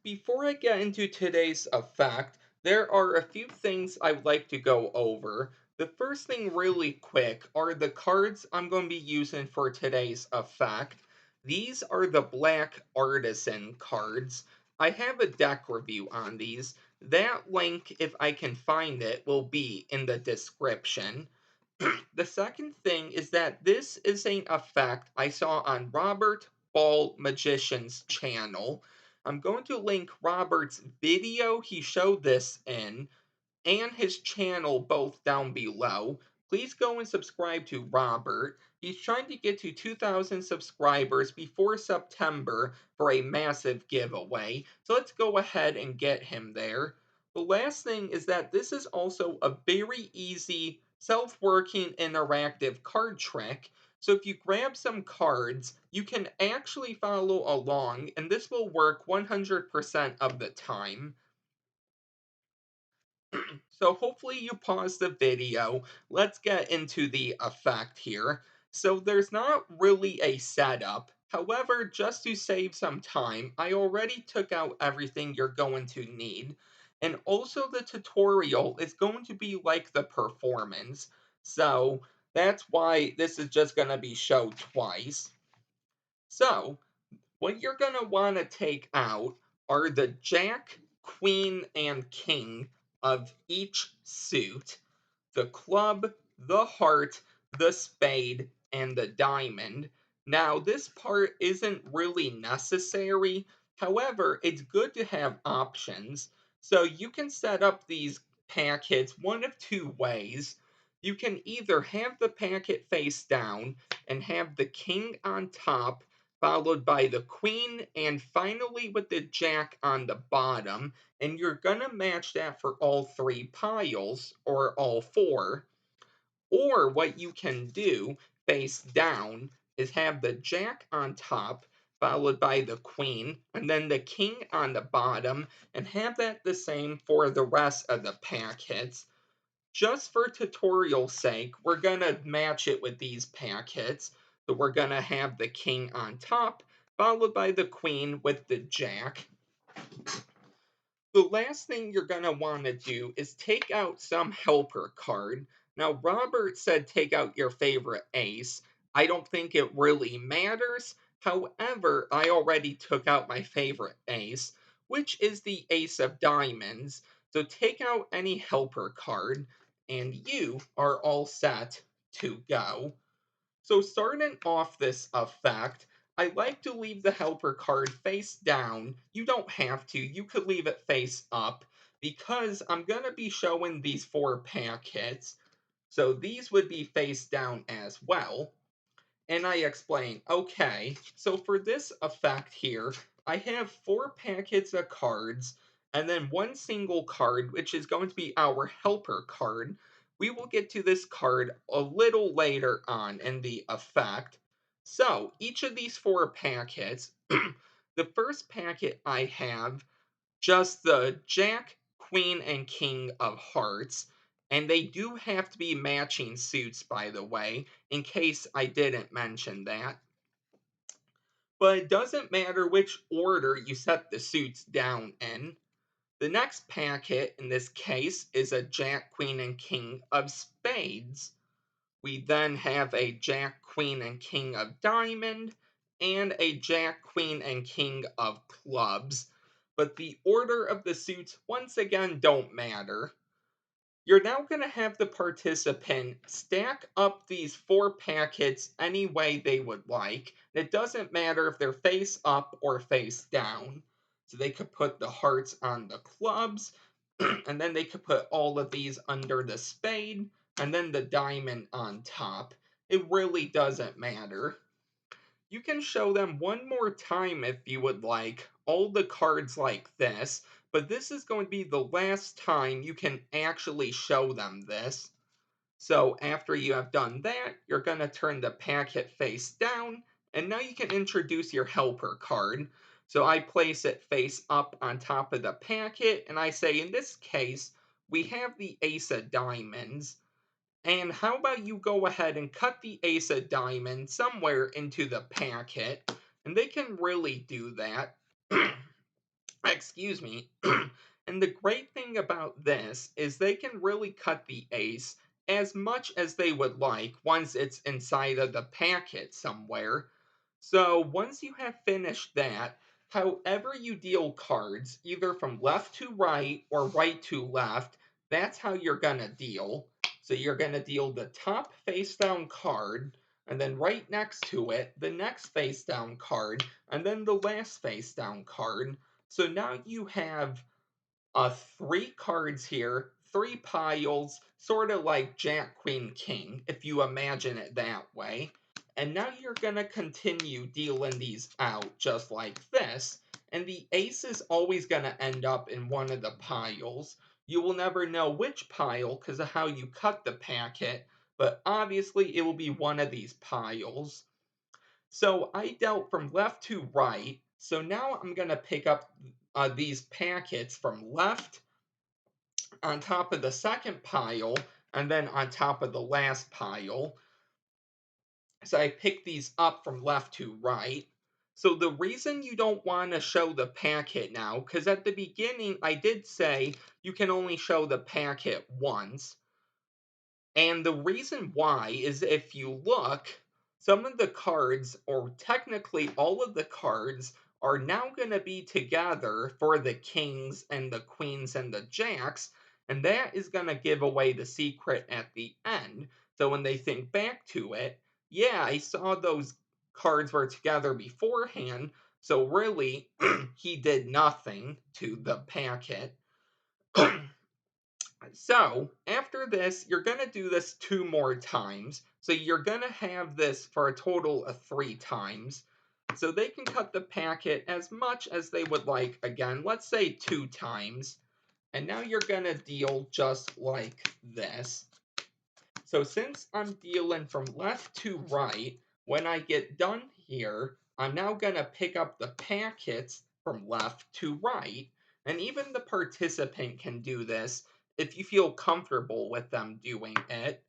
before I get into today's effect, there are a few things I'd like to go over. The first thing, really quick, are the cards I'm going to be using for today's effect. These are the Black Artisan cards. I have a deck review on these. That link, if I can find it, will be in the description. The second thing is that this is an effect I saw on Robert Ball Magician's channel. I'm going to link Robert's video he showed this in and his channel both down below. Please go and subscribe to Robert. He's trying to get to 2,000 subscribers before September for a massive giveaway. So let's go ahead and get him there. The last thing is that this is also a very easy, self-working, interactive card trick. So if you grab some cards, you can actually follow along, and this will work 100% of the time. So hopefully you pause the video. Let's get into the effect here. So there's not really a setup. However, just to save some time, I already took out everything you're going to need. And also the tutorial is going to be like the performance. So that's why this is just going to be showed twice. So what you're going to want to take out are the Jack, Queen, and King of each suit, the club, the heart, the spade, and the diamond. Now, this part isn't really necessary. However, it's good to have options. So you can set up these packets one of two ways. You can either have the packet face down and have the king on top, followed by the queen, and finally with the jack on the bottom, and you're gonna match that for all three piles or all four. Or what you can do face down is have the jack on top, followed by the queen, and then the king on the bottom, and have that the same for the rest of the packets. Just for tutorial sake, we're gonna match it with these packets. So we're gonna have the king on top, followed by the queen with the jack. The last thing you're going to want to do is take out some helper card. Now, Robert said take out your favorite ace. I don't think it really matters. However, I already took out my favorite ace, which is the ace of diamonds. So take out any helper card, and you are all set to go. So starting off this effect, I like to leave the helper card face down. You don't have to, you could leave it face up because I'm going to be showing these four packets. So these would be face down as well. And I explain, okay, so for this effect here, I have four packets of cards and then one single card, which is going to be our helper card. We will get to this card a little later on in the effect. So each of these four packets, the first packet I have just the Jack, Queen, and King of Hearts. And they do have to be matching suits, by the way, in case I didn't mention that. But it doesn't matter which order you set the suits down in. The next packet, in this case, is a Jack, Queen, and King of Spades. We then have a Jack, Queen, and King of Diamond, and a Jack, Queen, and King of Clubs. But the order of the suits, once again, don't matter. You're now going to have the participant stack up these four packets any way they would like. It doesn't matter if they're face up or face down. So they could put the hearts on the clubs, and then they could put all of these under the spade, and then the diamond on top. It really doesn't matter. You can show them one more time if you would like, all the cards like this, but this is going to be the last time you can actually show them this. So after you have done that, you're going to turn the packet face down, and now you can introduce your helper card. So I place it face up on top of the packet, and I say, in this case, we have the ace of diamonds. And how about you go ahead and cut the ace of diamonds somewhere into the packet, and they can really do that. Excuse me. And the great thing about this is they can really cut the ace as much as they would like once it's inside of the packet somewhere. So once you have finished that, however you deal cards, either from left to right or right to left, that's how you're gonna deal. So you're gonna deal the top face down card, and then right next to it, the next face down card, and then the last face down card. So now you have three cards here, three piles, sort of like Jack, Queen, King, if you imagine it that way. And now you're going to continue dealing these out just like this. And the ace is always going to end up in one of the piles. You will never know which pile because of how you cut the packet, but obviously it will be one of these piles. So I dealt from left to right. So now I'm going to pick up these packets from left on top of the second pile and then on top of the last pile. So I pick these up from left to right. So the reason you don't want to show the packet now, because at the beginning I did say you can only show the packet once. And the reason why is if you look, some of the cards, or technically all of the cards, are now going to be together for the kings and the queens and the jacks, and that is going to give away the secret at the end. So when they think back to it, yeah, I saw those cards were together beforehand, so really he did nothing to the packet. So, after this, you're going to do this two more times. So, you're going to have this for a total of three times. So, they can cut the packet as much as they would like. Again, let's say two times. And now you're going to deal just like this. So, since I'm dealing from left to right, when I get done here, I'm now going to pick up the packets from left to right. And even the participant can do this if you feel comfortable with them doing it.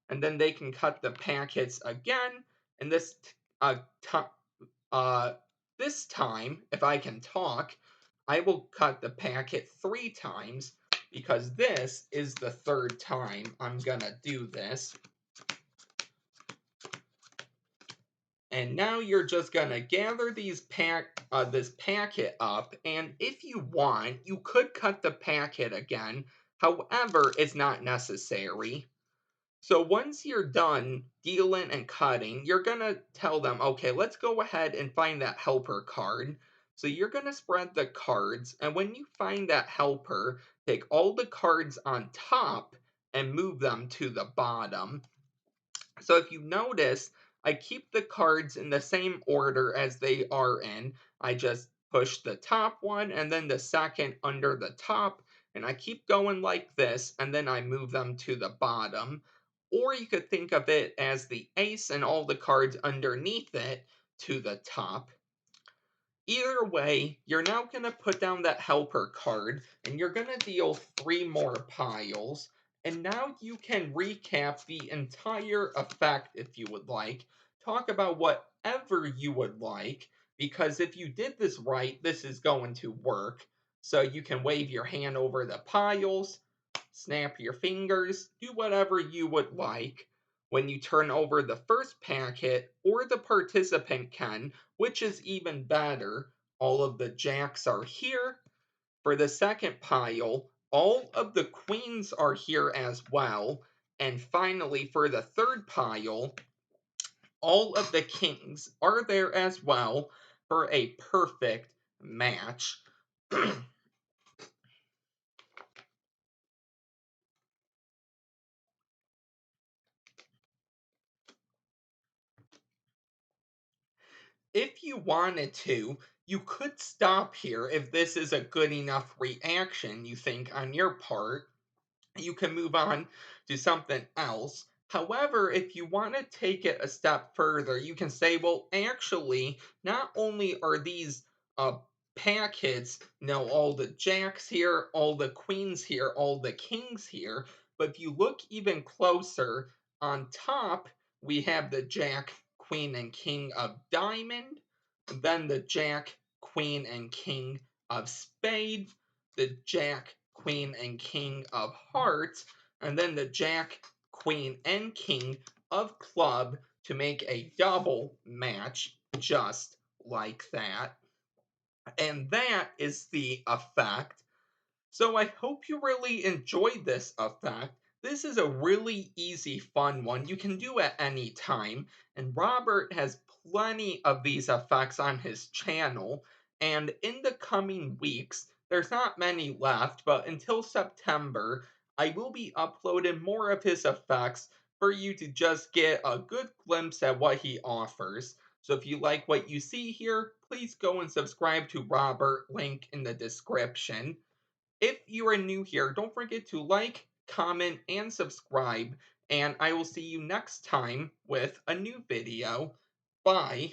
And then they can cut the packets again. And uh, this time, if I can talk, I will cut the packet three times because this is the third time I'm gonna do this. And now you're just gonna gather this packet up, and if you want, you could cut the packet again. However, it's not necessary. So once you're done dealing and cutting, you're gonna tell them, okay, let's go ahead and find that helper card. So you're gonna spread the cards, and when you find that helper, take all the cards on top and move them to the bottom. So if you notice, I keep the cards in the same order as they are in. I just push the top one and then the second under the top, and I keep going like this, and then I move them to the bottom. Or you could think of it as the ace and all the cards underneath it to the top. Either way, you're now going to put down that helper card, and you're going to deal three more piles. And now you can recap the entire effect if you would like. Talk about whatever you would like, because if you did this right, this is going to work. So you can wave your hand over the piles, snap your fingers, do whatever you would like. When you turn over the first packet, or the participant can, which is even better, all of the jacks are here. For the second pile, all of the queens are here as well. And finally, for the third pile, all of the kings are there as well for a perfect match. If you wanted to, you could stop here if this is a good enough reaction, you think, on your part. You can move on to something else. However, if you want to take it a step further, you can say, well, actually, not only are these packets, all the jacks here, all the queens here, all the kings here, but if you look even closer, on top, we have the jack, queen, and king of diamond, then the jack, queen, and king of spades, the Jack, Queen, and King of hearts, and then the Jack, Queen, and King of club to make a double match just like that. And that is the effect. So I hope you really enjoyed this effect. This is a really easy, fun one you can do at any time, and Robert has plenty of these effects on his channel. And in the coming weeks, there's not many left, but until September, I will be uploading more of his effects for you to just get a good glimpse at what he offers. So if you like what you see here, please go and subscribe to Robert, link in the description. If you are new here, don't forget to like, comment, and subscribe, and I will see you next time with a new video. Bye.